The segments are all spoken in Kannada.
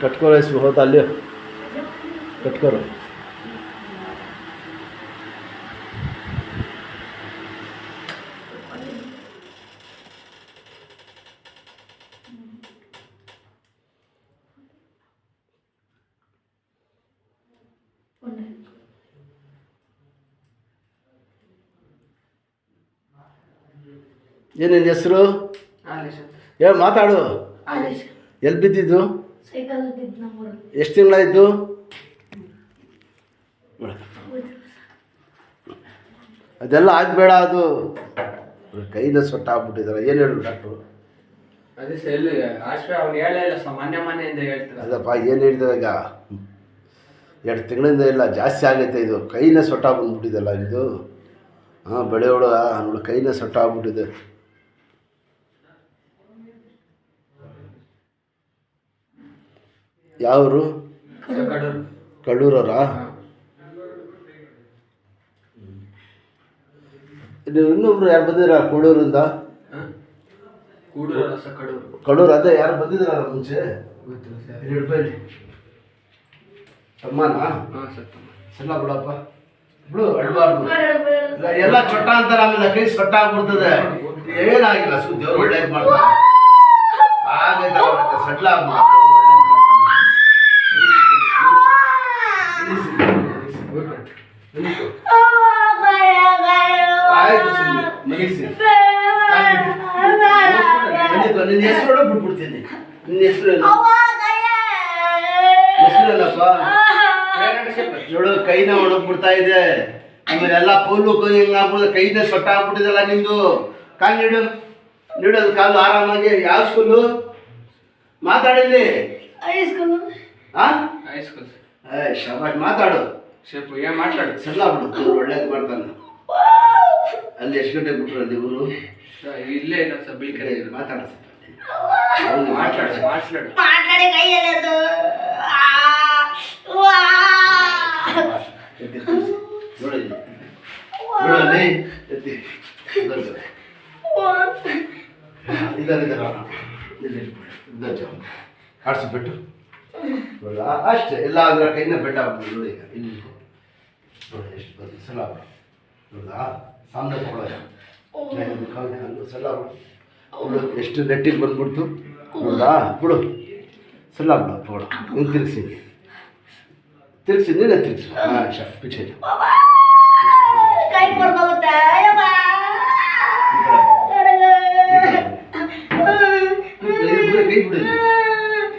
ಕಟ್ಕೊರೋ ಇಸ್ಬ ಹೋತಾ ಅಲ್ಲಿ ಕಟ್ಕೊರೋ. ಏನೇನು ಹೆಸರು ಹೇಳಿ ಮಾತಾಡು. ಎಲ್ಲಿ ಬಿದ್ದಿದ್ದು? ಎಷ್ಟು ತಿಂಗಳಾಯಿತು? ಅದೆಲ್ಲ ಆಗಬೇಡ, ಅದು ಕೈನ ಸೊಟ್ಟಾಗ್ಬಿಟ್ಟಿದ್ದಾರೆ. ಏನು ಹೇಳು ಡಾಕ್ಟ್ರು? ಅದೇ ಸರ್ ಅವ್ನು ಹೇಳೇ ಇಲ್ಲ ಸರ್, ಮನೆಯಿಂದ ಹೇಳ್ತಾರೆ. ಅದಪ್ಪ ಏನು ಹೇಳ್ತಾರೆ ಈಗ? 2 ತಿಂಗಳಿಂದ ಇಲ್ಲ, ಜಾಸ್ತಿ ಆಗೈತೆ ಇದು. ಕೈನೇ ಸೊಟ್ಟಾಗ್ಬಿಟ್ಟಿದೆಲ್ಲ ಇದು. ಹಾಂ, ಬೆಳೆಯೋಳು ಅವಳು ಕೈನೇ ಸೊಟ್ಟಾಗ್ಬಿಟ್ಟಿದೆ. ಯಾವರು? ಕಡೂರವರಾ? ಇನ್ನೊಬ್ರು ಯಾರು ಬಂದಿರ ಕೂಡೂರಿಂದ? ಕಡೂರು ಅದೇ ಯಾರು ಬಂದಿದ್ರಲ್ಲ ಮುಂಚೆ? ರೂಪಾಯಿ ತಮ್ಮನಾ? ಸಣ್ಣ ಬಿಡಪ್ಪ ಬಿಡು, ಅಡ್ಬಾರ್ದು. ಎಲ್ಲ ಚೊಟ್ಟ ಅಂತಾರೆ, ಆಮೇಲೆ ಕೈ ಸೊಟ್ಟ ಆಗ್ಬಿಡ್ತದೆ. ಏನಾಗಿಲ್ಲ, ದೇವ್ರು ಒಳ್ಳೇದು ಮಾಡ್ತಾರೆ. ಆಗೈತೆ ಸಡ್ಲ ಆಗ್ಬಿಡ್ತು. ನಿನ್ನ ಹೆಸರು ಬಿಟ್ಬಿಡ್ತೀನಿ. ನಿನ್ನ ಹೆಸರೇನು? ಹೆಸರೇನಪ್ಪ? ನೋಡು, ಕೈನ ಒಣಗ್ಬಿಡ್ತಾ ಇದೆ. ಆಮೇಲೆ ಎಲ್ಲ ಪೋಲು ಹಿಂಗೆ ಆಗ್ಬಿಡ್ದು, ಕೈನ ಸೊಟ್ಟ ಆಗ್ಬಿಟ್ಟಿದಲ್ಲ ನಿಂದು. ಕಾಲು ನೀಡೋದು ಕಾಲು ಆರಾಮಾಗಿ. ಯಾವ ಸ್ಕೂಲು? ಮಾತಾಡಿಲ್ಲಿ. ಹಾಂ, ಶಬಾಷ್, ಮಾತಾಡು. ಏನು ಮಾತಾಡು? ಸಣ್ಣ ಬಿಡು, ಒಳ್ಳೇದು ಮಾಡ್ತಾನೆ. ಅಲ್ಲಿ ಎಷ್ಟು ಗಂಟೆಗೆ ಬಿಟ್ರು ಅಲ್ಲಿ ಇವರು? ಇಲ್ಲೇ ಇಲ್ಲ ಸರ್, ಬೀಳ್ಕರೆ. ಮಾತಾಡ ಆಡಿಸ್ಬಿಟ್ಟು ಅಷ್ಟೇ. ಎಲ್ಲ ಅದರ ಕೈನ ಬೆಟ್ಟ ಆಗ್ಬಿಟ್ಟು ನೋಡಿ. ಈಗ ಇಲ್ಲಿ ನೋಡಿ ಎಷ್ಟು ಬಂದು ಸಲ ನೋಡಾ, ಸಾಮ್ನೆ ತಗೊಳ್ಳೋದು ಸಲ ಎಷ್ಟು ನೆಟ್ಟಿಗೆ ಬಂದ್ಬಿಡ್ತು ನೋಡಾ. ಬಿಡು, ಸಲ ಬಿಡು, ಬಿಡು. ನೀನು ತಿರ್ಗಿಸಿ ನೀನೇ ತಿರ್ಗಿಸು. ಹಾಂ, ಪಿಚೆ ಕೈ ಬಿಡು.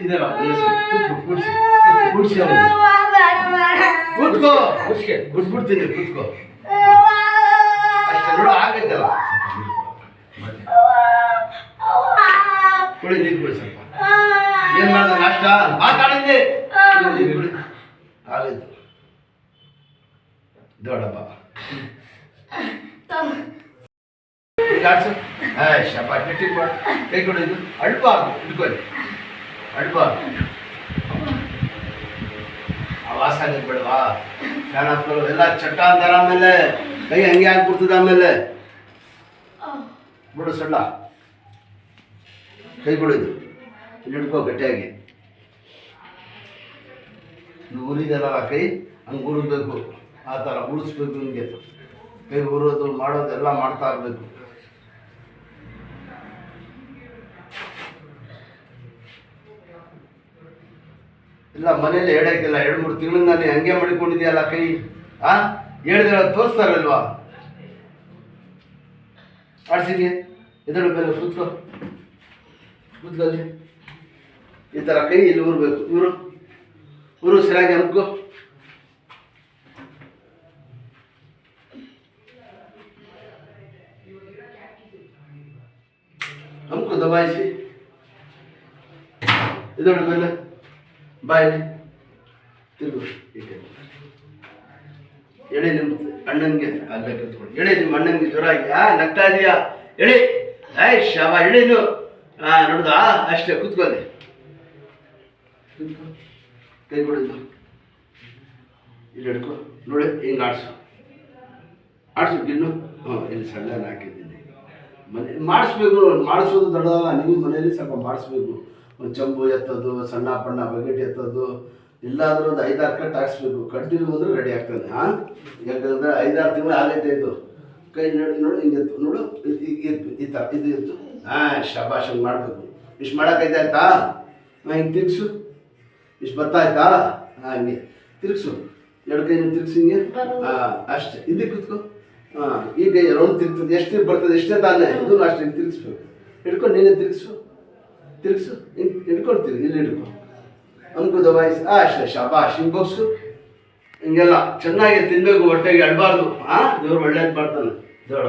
ಇದೆಲ್ಲ ಕೂಡ್ಸಿ ಕೂತ್ಕೋ, ಬಿಟ್ಬಿಡ್ತೀನಿ, ಕೂತ್ಕೋ ಅಷ್ಟೇ. ನೋಡು, ಆಗೈತಲ್ಲ. ಕುಡಿ, ನೀರು ಕುಡಿ ಸ್ವಲ್ಪ. ಏನು ಮಾಡ್ದೆ ನಾಷ್ಟ? ಮಾತಾಡಿದ್ದೆ. ನೀರು ಕುಡಿ, ಆಗೈತು. ದೊಡ್ಡಪ್ಪ ಈಗ ಆಡ್ಸು. ಶಪ ನೆಟ್ಟಿಗೆ ಮಾಡು. ಕೈ ಕೊಡಿದ್ದು ಅಡ್ಬಾರ್ದು, ಇಟ್ಕೊಳ್ಳಿ, ಅಡ್ಬಾರ್ದು. ವಾಸ ಆಗಿದ್ದು ಬೇಡವಾ? ಫ್ಯಾನ್ ಹಾಕ್ಕೊಳ್ಳೋ. ಎಲ್ಲ ಚಟ್ಟ ಅಂತಾರೆ, ಆಮೇಲೆ ಕೈ ಹಂಗೆ ಆಗ್ಬಿಡ್ತದೆ. ಆಮೇಲೆ ಬಿಡು, ಸಣ್ಣ ಕೈ ಕೊಡಿದ್ದು ಇಲ್ಲಿ ಹಿಡ್ಕೋ ಗಟ್ಟಿಯಾಗಿ. ಊರಿದೆಲ್ಲ ಕೈ ಹಂಗೆ ಊರಬೇಕು, ಆ ಥರ ಉಳಿಸ್ಬೇಕು. ನಿಮಗೆ ಕೈ ಊರೋದು ಮಾಡೋದೆಲ್ಲ ಮಾಡ್ತಾ ಇರಬೇಕು. ಇಲ್ಲ ಮನೇಲಿ ಹೇಳೋಕ್ಕಿಲ್ಲ. 2-3 ತಿಂಗಳಿಂದ ನೀನು ಹಂಗೆ ಮಾಡಿಕೊಂಡಿದೆಯಲ್ಲ ಕೈ. ಹೇಳಿದ್ರೆ ತೋರಿಸ್ತಾರಲ್ವಾ? ಆಡ್ಸಿದ್ಯಾ? ಎದಳು ಮೇಲೆ ಕೂತ್ಕೋ, ಕೂತ್ಕೊಳ್ಳಿ. ಈ ಥರ ಕೈ ಇಲ್ಲಿ ಊರಬೇಕು. ಊರು ಸರಿಯಾಗಿ ಅನ್ಕೋ. ಅಮ್ಕು ದಬಾಯಿಸಿ. ಇದೊಂದು ಮೇಲೆ ಬಾಯಲ್ಲಿ ತಿರುಗು. ಹೇಳಿ ನಿಮ್ಮ ಅಣ್ಣನಿಗೆ ಅಲ್ಲೇ ಕೂತ್ಕೊಳ್ಳಿ. ಹೇಳಿ ನಿಮ್ಮ ಅಣ್ಣನಿಗೆ ಜ್ವರ ಆಗಿ ನಗ್ತಾ ಇದೆಯಾ? ಹೇಳಿ. ಶವ ಹೇಳಿನು. ನೋಡ್ದಾ? ಅಷ್ಟೇ, ಕೂತ್ಕೊಳ್ಳಿ. ಕೈ ಕೊಡಿದ್ದು ಇಲ್ಲಿ ಹಿಡ್ಕೊ. ನೋಡಿ, ಹಿಂಗೆ ಆಡ್ಸು ಗಿನ್ನು. ಇಲ್ಲಿ ಸಣ್ಣ ಹಾಕಿದ್ದೀನಿ. ಮನೆ ಮಾಡಿಸ್ಬೇಕು. ಮಾಡಿಸೋದು ದೊಡ್ಡದಲ್ಲ. ನೀವು ಮನೆಯಲ್ಲಿ ಸ್ವಲ್ಪ ಮಾಡಿಸ್ಬೇಕು. ಒಂದು ಚಂಬು ಎತ್ತೋದು, ಸಣ್ಣ ಪಣ್ಣ ಬಕೆಟ್ ಎತ್ತೋದು, ಇಲ್ಲಾಂದ್ರೆ ಒಂದು 5-6 ಕಟ್ ಹಾಕ್ಸ್ಬೇಕು. ಕಂಟಿನ್ಯೂ ಬಂದರೂ ರೆಡಿ ಆಗ್ತಾನೆ. ಹಾಂ, ಯಾಕಂದರೆ 5-6 ತಿಂಗಳು ಆಗೈತೆ ಇದು. ಕೈ ನೋಡಿ ಹಿಂಗೆ ಎತ್ತು ನೋಡು, ಈ ಥರ ಇದು ಎತ್ತು. ಹಾಂ, ಶಬಾಷ್, ಹಂಗೆ ಮಾಡಬೇಕು. ಇಷ್ಟು ಮಾಡೋಕ್ಕೈತೆ ಆಯ್ತಾ? ಹಾಂ, ಹಿಂಗೆ ತಿರ್ಗಿಸು. ಇಷ್ಟು ಬರ್ತಾಯ್ತಾ? ಹಾಂ, ಹಂಗೆ ತಿರ್ಗಿಸು. 2 ಕೈನ ತಿರ್ಗಿಸಿ ಹಿಂಗೆ. ಹಾಂ, ಅಷ್ಟೇ. ಹಿಂದೆ ಕೂತ್ಕೊ. ಹಾಂ, ಈಗ ರೌಂಡ್ ತಿರ್ಗ್ತದೆ. ಎಷ್ಟು ಬರ್ತದೆ ಎಷ್ಟೇ ತಾನೇ, ಇದನ್ನು ಅಷ್ಟೇ ಹಿಂಗೆ ತಿರ್ಗಿಸ್ಬೇಕು. ಹಿಡ್ಕೊಂಡು ನೀನೇ ತಿರ್ಗಿಸು. ಹಿಂಗೆ ಹಿಡ್ಕೊಂಡು ತಿರ್ಗಿ, ಇಲ್ಲಿ ಹಿಡ್ಕೊ. ಅನ್ಕೋದ ವಾಯ್ಸ್ ಅಷ್ಟೇ. ಶಬಾಷ್, ಹಿಂಗೆ ಬೋಗ್ಸು. ಹಿಂಗೆಲ್ಲ ಚೆನ್ನಾಗಿ ತಿನ್ನಬೇಕು, ಹೊಟ್ಟೆಗೆ ಅಳ್ಬಾರ್ದು. ಹಾಂ, ದೇವ್ರು ಒಳ್ಳೇದು ಮಾಡ್ತಾನೆ. ದೇವ್ರ